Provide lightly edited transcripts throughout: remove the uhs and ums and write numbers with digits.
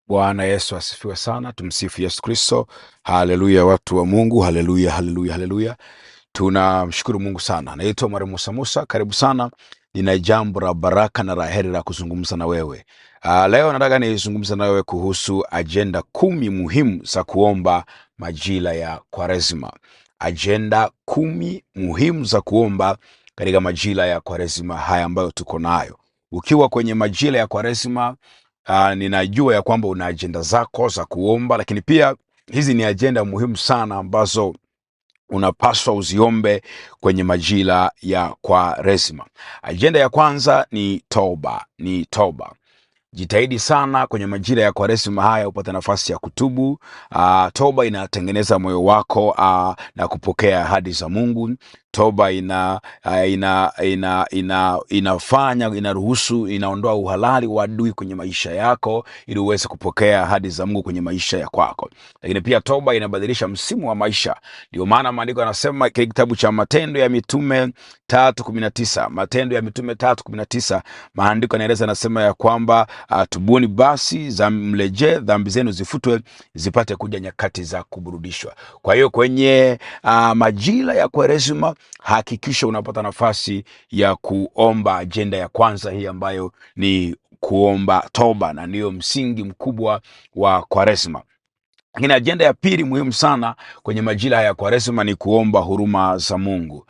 Bwana Yesu asifiwe sana. Tumsifu Yesu Kristo. Haleluya, watu wa Mungu. Haleluya, haleluya, haleluya. Tunamshukuru Mungu sana. Naitwa Mwalimu Musa Musa. Karibu sana. Nina jambo la baraka na la heri la kuzungumza na wewe. Leo nataka nizungumze na wewe kuhusu ajenda 10 muhimu za kuomba majira ya Kwaresima. Ajenda 10 muhimu za kuomba katika majira ya Kwaresima haya ambayo tuko nayo. Ukiwa kwenye majira ya Kwaresima, ninajua ya kwamba una ajenda zako za kuomba, lakini pia hizi ni ajenda muhimu sana ambazo unapaswa uziombe kwenye majira ya Kwaresima. Ajenda ya kwanza ni toba. Jitahidi sana kwenye majira ya Kwaresima haya upate nafasi ya kutubu. Toba inatengeneza moyo wako na kupokea ahadi za Mungu. Toba inaruhusu, inaondoa uhalali wa adui kwenye maisha yako ili uweze kupokea ahadi za Mungu kwenye maisha ya kwako. Lakini pia toba inabadilisha msimu wa maisha. Ndio maana maandiko yanasema kile kitabu cha Matendo ya Mitume 3:19, Matendo ya Mitume 3:19, maandiko yanaeleza, yanasema ya kwamba tubuni basi mrejee, dhambi zenu zifutwe, zipate kuja nyakati za kuburudishwa. Kwa hiyo kwenye majira ya Kwaresima hakikisha unapata nafasi ya kuomba ajenda ya kwanza hii ambayo ni kuomba toba, na ndiyo msingi mkubwa wa Kwaresima. Lakini ajenda ya pili muhimu sana kwenye majira ya Kwaresima ni kuomba huruma za Mungu.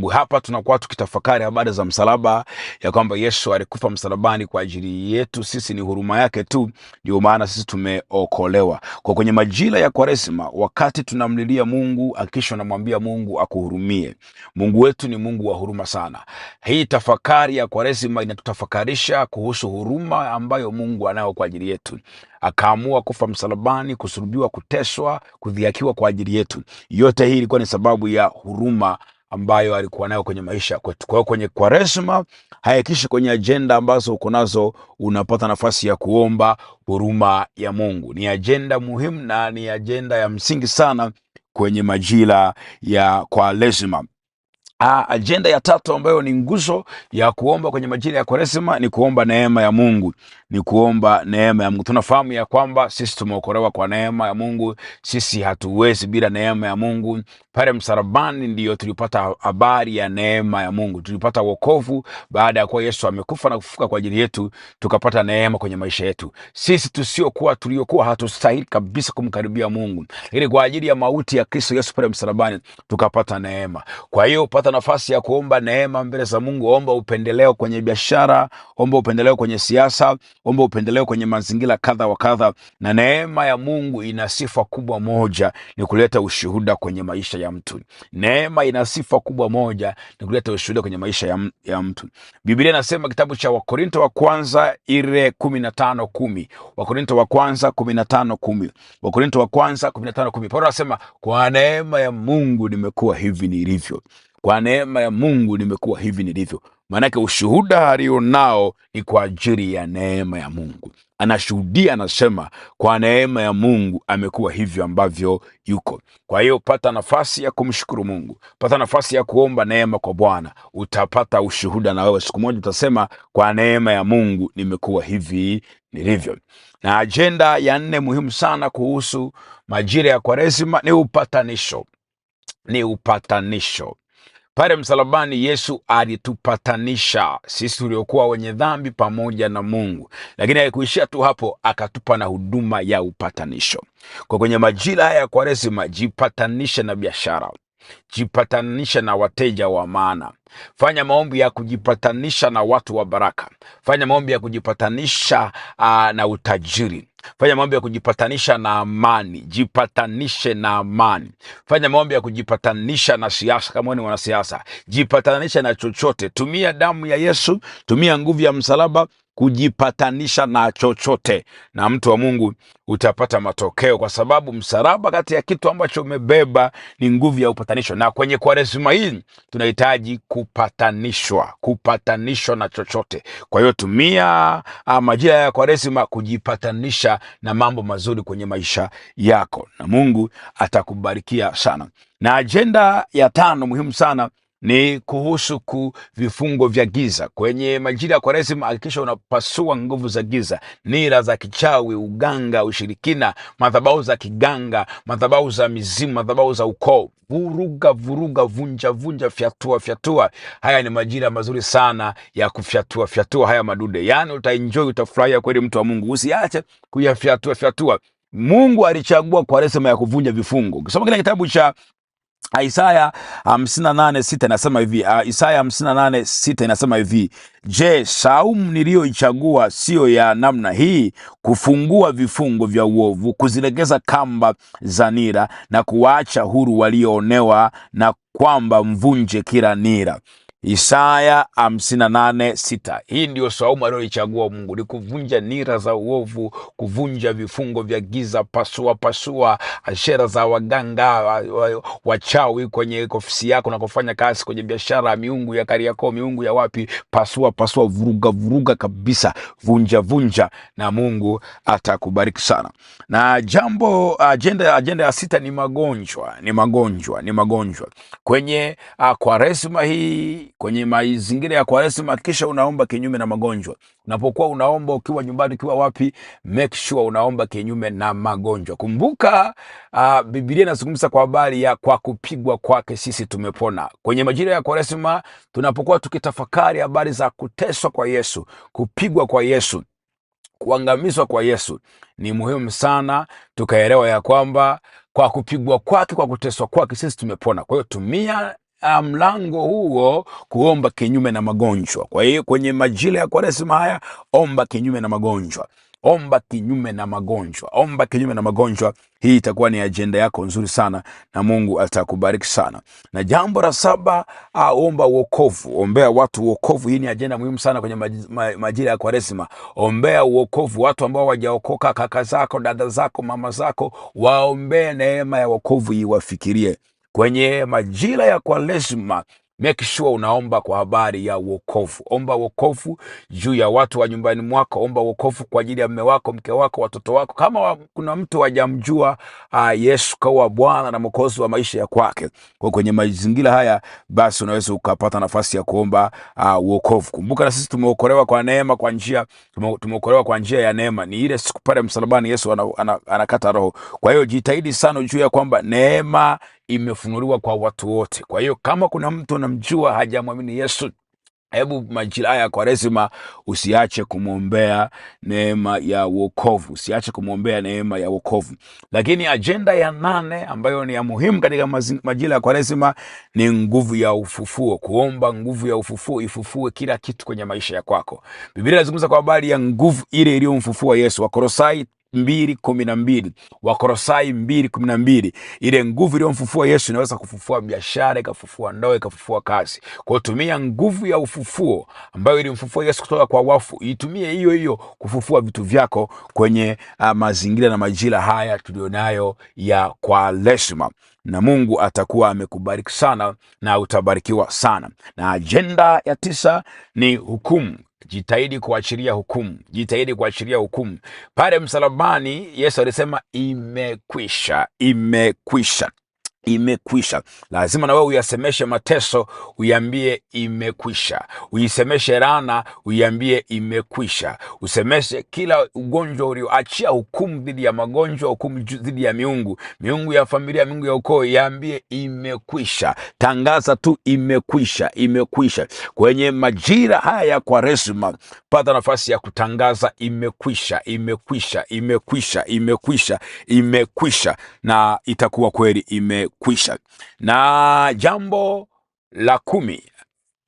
Hapa tunakuwa tukitafakari habari za msalaba, ya kwamba Yesu alikufa msalabani kwa ajili yetu. Sisi ni huruma yake tu, ndio maana sisi tumeokolewa. Kwa kwenye majira ya Kwaresima, wakati tunamlilia Mungu, akisha namwambia Mungu akuhurumie. Mungu wetu ni Mungu wa huruma sana. Hii tafakari ya Kwaresima inatutafakarisha kuhusu huruma ambayo Mungu anayo kwa ajili yetu. Akaamua kufa msalabani, kusulubiwa, kuteswa, kudhihakiwa kwa ajili yetu. Yote hii ilikuwa ni sababu ya huruma ambayo alikuwa nayo kwenye maisha kwetu. Kwa hiyo kwenye Kwaresima, hakikisha kwenye ajenda ambazo uko nazo unapata nafasi ya kuomba huruma ya Mungu. Ni ajenda muhimu na ni ajenda ya msingi sana kwenye majira ya Kwaresima. Ajenda ya tatu ambayo ni nguzo ya kuomba kwenye majira ya Kwaresima ni kuomba neema ya Mungu. Tunafahamu ya kwamba sisi tumeokolewa kwa neema ya Mungu. Sisi hatuwezi bila neema ya Mungu. Pale msalabani ndiyo tulipata habari ya neema ya Mungu. Tulipata wokovu baada ya kuwa Yesu amekufa na kufufuka kwa ajili yetu, tukapata neema kwenye maisha yetu. Sisi tuliokuwa hatustahili kabisa kumkaribia Mungu, lakini kwa ajili ya mauti ya Kristo Yesu pale msalabani tukapata neema. Kwa hiyo pata nafasi ya kuomba neema mbele za Mungu. Omba upendeleo kwenye biashara, omba upendeleo kwenye siasa, omba upendeleo kwenye mazingira kadha wa kadha. Na neema ya Mungu ina sifa kubwa moja, ni kuleta ushuhuda kwenye maisha ya mtu. Neema ina sifa kubwa moja, ni kuleta ushuhuda kwenye maisha ya mtu. Biblia inasema kitabu cha Wakorinto wa kwanza ile 15:10. Wakorinto wa kwanza 15:10. Wakorinto wa kwanza 15:10. Paulo anasema, kwa neema ya Mungu nimekuwa hivi nilivyo. Kwa neema ya Mungu nimekuwa hivi nilivyo. Maanake ushuhuda alionao ni kwa ajili ya neema ya Mungu. Anashuhudia, anasema kwa neema ya Mungu amekuwa hivyo ambavyo yuko. Kwa hiyo pata nafasi ya kumshukuru Mungu, pata nafasi ya kuomba neema kwa Bwana. Utapata ushuhuda na wewe siku moja utasema, kwa neema ya Mungu nimekuwa hivi nilivyo. Na ajenda ya 4 muhimu sana kuhusu majira ya Kwaresima ni upatanisho. Pale msalabani Yesu alitupatanisha sisi tuliokuwa wenye dhambi pamoja na Mungu. Lakini haikuishia tu hapo, akatupa na huduma ya upatanisho. Kwa kwenye majira haya ya Kwaresima, jipatanishe na biashara, jipatanishe na wateja wa maana. Fanya maombi ya kujipatanisha na watu wa baraka. Fanya maombi ya kujipatanisha na utajiri. Fanya maombi ya kujipatanisha na amani. Jipatanishe na amani. Fanya maombi ya kujipatanisha na siasa, kama ni wanasiasa. Jipatanisha na chochote. Tumia damu ya Yesu, tumia nguvu ya msalaba kujipatanisha na chochote, na mtu wa Mungu utapata matokeo, kwa sababu msalaba, kati ya kitu ambacho umebeba ni nguvu ya upatanisho. Na kwenye Kwaresima hii tunahitaji kupatanishwa na chochote. Kwa hiyo tumia majira ya Kwaresima kujipatanisha na mambo mazuri kwenye maisha yako, na Mungu atakubarikia sana. Na ajenda ya 5 muhimu sana ni kuhusu vifungo vya giza. Kwenye majira ya Kwaresima, hakikisha unapasua nguvu za giza, nira za kichawi, uganga, ushirikina, madhabahu za kiganga, madhabahu za mizimu, madhabahu za ukoo. Vuruga, vunja, fyatua. Haya ni majira mazuri sana ya kufyatua haya madude. Yani utaenjoy, utafurahia kweli, mtu wa Mungu. Usiache kuyafyatua. Mungu alichagua Kwaresima ya kuvunja vifungo. Ukisoma kile kitabu cha Isaya 58:6 inasema hivi. Isaya 58:6 inasema hivi: je, saumu niliyoichagua sio ya namna hii, kufungua vifungo vya uovu, kuzilegeza kamba za nira, na kuwaacha huru walioonewa, na kwamba mvunje kila nira. Isaya 58:6. Hii ndio saumu aliyoichagua Mungu, ni kuvunja nira za uovu, kuvunja vifungo vya giza, pasua ashera za waganga, wachawi kwenye ofisi yako na kufanya kazi, kwenye biashara, miungu ya Kariakoo, miungu ya wapi, pasua, vuruga kabisa, vunja, na Mungu atakubariki sana. Na agenda ya 6 ni magonjwa. Kwenye Kwaresima hii, kwenye mazingira ya Kwaresima, kisha unaomba kinyume na magonjwa. Unapokuwa unaomba ukiwa nyumbani, ukiwa wapi, make sure unaomba kinyume na magonjwa. Kumbuka Biblia inazungumza kwa habari ya kwa kupigwa kwake sisi tumepona. Kwenye majira ya Kwaresima, tunapokuwa tukitafakari habari za kuteswa kwa Yesu, kupigwa kwa Yesu, kuangamizwa kwa Yesu, ni muhimu sana tukaelewa ya kwamba kwa kupigwa kwake, kwa kuteswa kwake sisi tumepona. Kwa hiyo tumia mlango huo kuomba kinyume na magonjwa. Kwa hiyo kwenye majira ya Kwaresima haya, omba kinyume na magonjwa. Hii itakuwa ni ajenda yako nzuri sana, na Mungu atakubariki sana. Na jambo la 7, omba wokovu. Ombea watu wokovu. Hii ni ajenda muhimu sana kwenye majira ya Kwaresima. Ombea wokovu, watu ambao hawajaokoka, kaka zako, dada zako, mama zako, waombee neema ya wokovu iwafikirie. Kwenye majira ya Kwaresima, make sure unaomba kwa habari ya wokovu. Omba wokovu juu ya watu wa nyumbani mwako. Omba wokovu kwa ajili ya mume wako, mke wako, watoto wako. Kama kuna mtu hajamjua Yesu kawa Bwana na Mwokozi wa maisha ya kwake, kwa kwenye mazingira haya, basi unaweza ukapata nafasi ya kuomba wokovu. Kumbuka na sisi tumeokolewa kwa neema, tumeokolewa kwa njia ya neema. Ni ile siku pale msalabani Yesu anakata roho. Kwa hiyo jitahidi sana juu ya kwamba neema imefunuliwa kwa watu wote. Kwa hiyo kama kuna mtu unamjua hajamwamini Yesu, hebu majira ya Kwaresima usiache kumwombea neema ya wokovu. Lakini ajenda ya 8 ambayo ni ya muhimu katika majira ya Kwaresima ni nguvu ya ufufuo. Kuomba nguvu ya ufufuo ifufue kila kitu kwenye maisha ya kwako. Biblia inazungumza kwa habari ya nguvu ile iliyomfufua Yesu. Wakolosai 2:12. Ile nguvu iliyomfufua Yesu inaweza kufufua biashara, ikafufua ndoa, ikafufua kazi. Kwa tumia nguvu ya ufufuo ambayo ilimfufua Yesu kutoka kwa wafu, itumie hiyo kufufua vitu vyako kwenye mazingira na majira haya tulionayo ya Kwaresima, na Mungu atakuwa amekubariki sana na utabarikiwa sana. Na ajenda ya 9 ni hukumu. Jitahidi kuachilia hukumu. Pale msalabani Yesu alisema imekwisha. Lazima na wewe uyasemeshe mateso, uiambie imekwisha. Uisemeshe laana, uiambie imekwisha. Usemeshe kila ugonjwa ulioachia hukumu dhidi ya magonjwa, hukumu dhidi ya miungu ya familia, miungu ya ukoo, iambie imekwisha. Tangaza tu imekwisha. Kwenye majira haya ya Kwaresima, pata nafasi ya kutangaza imekwisha, na itakuwa kweli imekwisha. Na jambo la 10,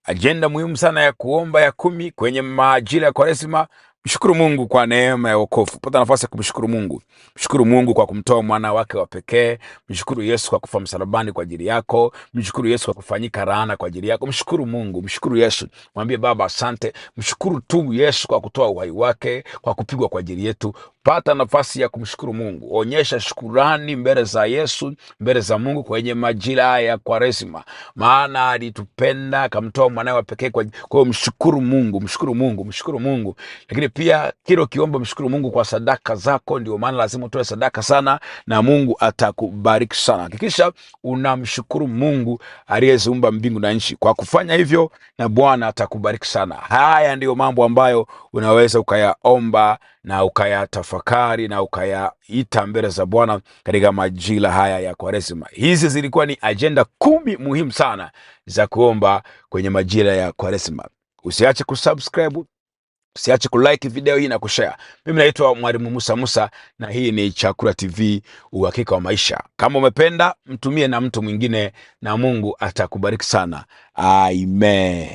ajenda muhimu sana ya kuomba ya 10 kwenye majira ya Kwaresima, mshukuru Mungu kwa neema ya wokovu. Pata nafasi ya kumshukuru Mungu. Mshukuru Mungu kwa kumtoa mwana wake wa pekee. Mshukuru Yesu kwa kufa msalabani kwa ajili yako. Mshukuru Yesu kwa kufanyika laana kwa ajili yako. Mshukuru Mungu, mshukuru Yesu. Mwambie Baba asante. Mshukuru tu Yesu kwa kutoa uhai wake, kwa kupigwa kwa ajili yetu. Pata nafasi ya kumshukuru Mungu. Onyesha shukurani mbele za Yesu, mbele za Mungu kwenye majira ya Kwaresima. Maana alitupenda akamtoa mwanawe wa pekee. Kwa hiyo mshukuru Mungu. Lakini pia kila ukiomba mshukuru Mungu kwa sadaka zako. Ndio maana lazima utoe sadaka sana na Mungu atakubariki sana. Hakikisha unamshukuru Mungu aliyeziumba mbingu na nchi. Kwa kufanya hivyo, na Bwana atakubariki sana. Haya ndiyo mambo ambayo unaweza ukayaomba na ukayatafakari na ukayaita mbele za Bwana katika majira haya ya Kwaresima. Hizi zilikuwa ni agenda 10 muhimu sana za kuomba kwenye majira ya Kwaresima. Usiache kusubscribe, usiache kulike video hii na kushare. Mimi naitwa Mwalimu Musa Musa na hii ni Chakula TV, uhakika wa maisha. Kama umependa, mtumie na mtu mwingine na Mungu atakubariki sana. Amen.